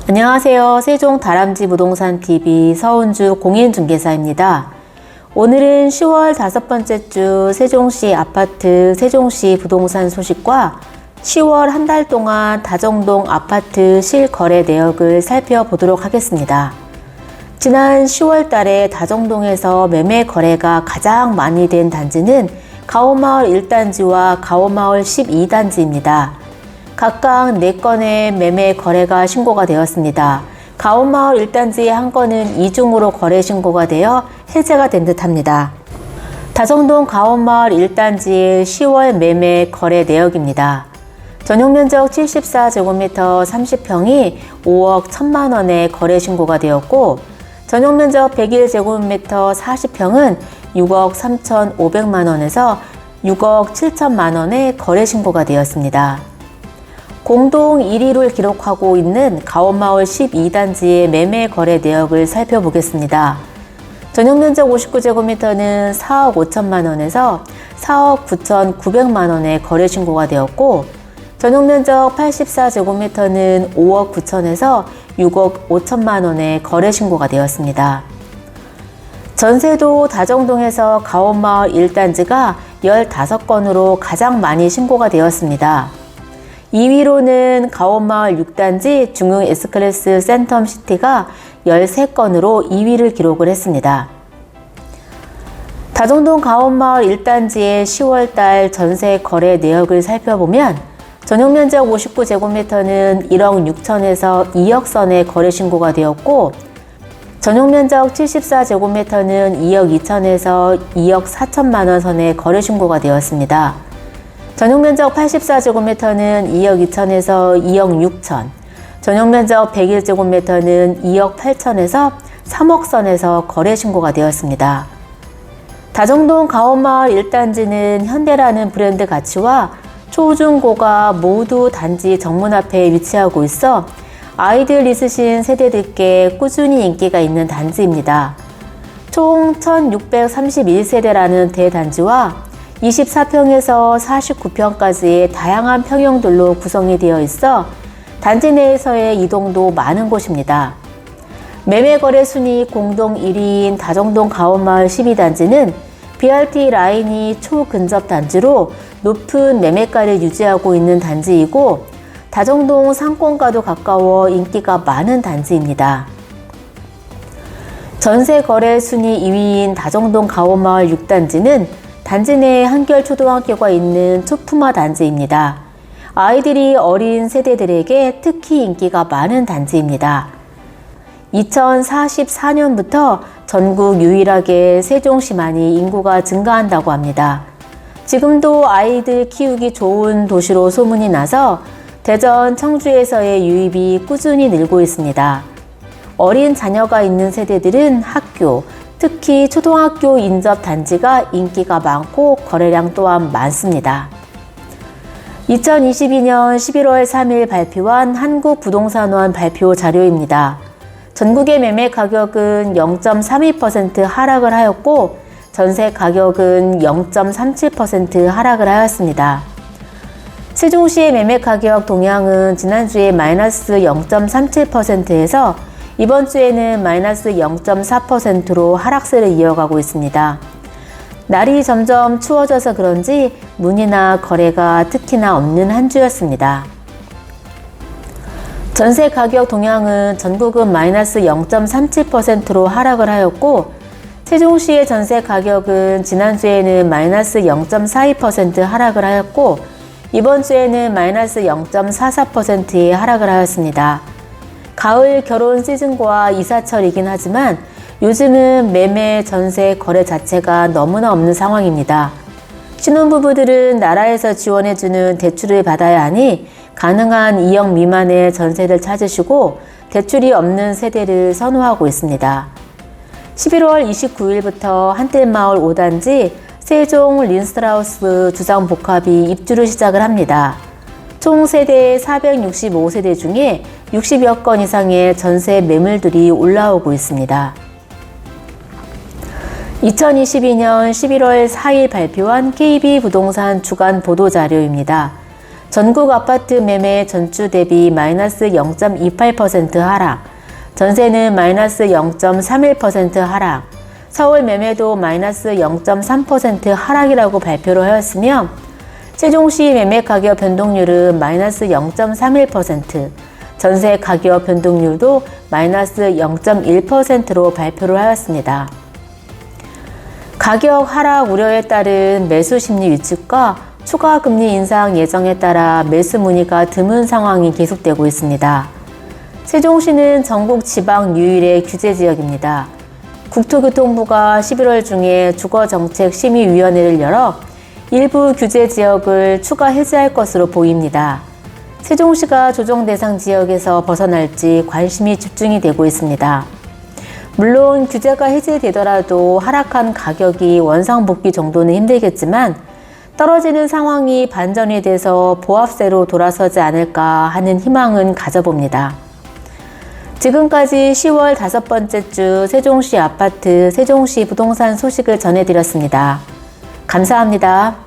안녕하세요. 세종 다람쥐 부동산 TV 서은주 공인중개사입니다. 오늘은 10월 5번째 주 세종시 아파트, 세종시 부동산 소식과 10월 한 달 동안 다정동 아파트 실거래 내역을 살펴보도록 하겠습니다. 지난 10월 달에 다정동에서 매매 거래가 가장 많이 된 단지는 가오마을 1단지와 가오마을 12단지입니다. 각각 4건의 매매 거래가 신고가 되었습니다. 가오마을 1단지의 한 건은 이중으로 거래 신고가 되어 해제가 된 듯합니다. 다정동 가오마을 1단지의 10월 매매 거래 내역입니다. 전용면적 74제곱미터 30평이 5억 1천만 원에 거래 신고가 되었고, 전용면적 101제곱미터 40평은 6억 3,500만 원에서 6억 7천만 원에 거래 신고가 되었습니다. 공동 1위를 기록하고 있는 가오마을 12단지의 매매 거래 내역을 살펴보겠습니다. 전용면적 59제곱미터는 4억 5천만 원에서 4억 9,900만 원에 거래 신고가 되었고, 전용면적 84제곱미터는 5억 9천에서 6억 5천만 원에 거래 신고가 되었습니다. 전세도 다정동에서 가오마을 1단지가 15건으로 가장 많이 신고가 되었습니다. 2위로는 가오마을 6단지 중흥 S클래스 센텀시티가 13건으로 2위를 기록을 했습니다. 다정동 가오마을 1단지의 10월달 전세 거래 내역을 살펴보면 전용면적 59제곱미터는 1억 6천에서 2억 선에 거래 신고가 되었고, 전용면적 74제곱미터는 2억 2천에서 2억 4천만 원 선에 거래 신고가 되었습니다. 전용면적 84제곱미터는 2억 2천에서 2억 6천, 전용면적 101제곱미터는 2억 8천에서 3억 선에서 거래 신고가 되었습니다. 다정동 가오마을 1단지는 현대라는 브랜드 가치와 초중고가 모두 단지 정문 앞에 위치하고 있어 아이들 있으신 세대들께 꾸준히 인기가 있는 단지입니다. 총 1631세대라는 대단지와 24평에서 49평까지의 다양한 평형들로 구성이 되어 있어 단지 내에서의 이동도 많은 곳입니다. 매매 거래 순위 공동 1위인 다정동 가오마을 12단지는 BRT 라인이 초근접 단지로 높은 매매가를 유지하고 있는 단지이고, 다정동 상권과도 가까워 인기가 많은 단지입니다. 전세 거래 순위 2위인 다정동 가오마을 6단지는 단지 내에 한결 초등학교가 있는 초품화 단지입니다. 아이들이 어린 세대들에게 특히 인기가 많은 단지입니다. 2044년부터 전국 유일하게 세종시만이 인구가 증가한다고 합니다. 지금도 아이들 키우기 좋은 도시로 소문이 나서 대전, 청주에서의 유입이 꾸준히 늘고 있습니다. 어린 자녀가 있는 세대들은 학교, 특히 초등학교 인접 단지가 인기가 많고 거래량 또한 많습니다. 2022년 11월 3일 발표한 한국부동산원 발표 자료입니다. 전국의 매매 가격은 0.32% 하락을 하였고, 전세 가격은 0.37% 하락을 하였습니다. 세종시의 매매 가격 동향은 지난주에 마이너스 0.37%에서 이번 주에는 마이너스 0.4%로 하락세를 이어가고 있습니다. 날이 점점 추워져서 그런지 문의나 거래가 특히나 없는 한 주였습니다. 전세 가격 동향은 전국은 마이너스 0.37%로 하락을 하였고, 세종시의 전세 가격은 지난주에는 마이너스 0.42% 하락을 하였고, 이번 주에는 마이너스 0.44%의 하락을 하였습니다. 가을 결혼 시즌과 이사철이긴 하지만 요즘은 매매, 전세, 거래 자체가 너무나 없는 상황입니다. 신혼부부들은 나라에서 지원해주는 대출을 받아야 하니 가능한 2억 미만의 전세를 찾으시고 대출이 없는 세대를 선호하고 있습니다. 11월 29일부터 한뜰마을 5단지 세종 린스트라우스 주상복합이 입주를 시작을 합니다. 총 세대 465세대 중에 60여 건 이상의 전세 매물들이 올라오고 있습니다. 2022년 11월 4일 발표한 KB부동산 주간 보도자료입니다. 전국 아파트 매매 전주 대비 마이너스 0.28% 하락, 전세는 마이너스 0.31% 하락, 서울 매매도 마이너스 0.3% 하락이라고 발표를 하였으며 세종시 매매 가격 변동률은 마이너스 0.31%, 전세 가격 변동률도 마이너스 0.1%로 발표를 하였습니다. 가격 하락 우려에 따른 매수 심리 위축과 추가 금리 인상 예정에 따라 매수 문의가 드문 상황이 계속되고 있습니다. 세종시는 전국 지방 유일의 규제 지역입니다. 국토교통부가 11월 중에 주거정책심의위원회를 열어 일부 규제 지역을 추가 해제할 것으로 보입니다. 세종시가 조정 대상 지역에서 벗어날지 관심이 집중이 되고 있습니다. 물론 규제가 해제되더라도 하락한 가격이 원상복귀 정도는 힘들겠지만 떨어지는 상황이 반전이 돼서 보합세로 돌아서지 않을까 하는 희망은 가져봅니다. 지금까지 10월 5번째 주 세종시 아파트, 세종시 부동산 소식을 전해드렸습니다. 감사합니다.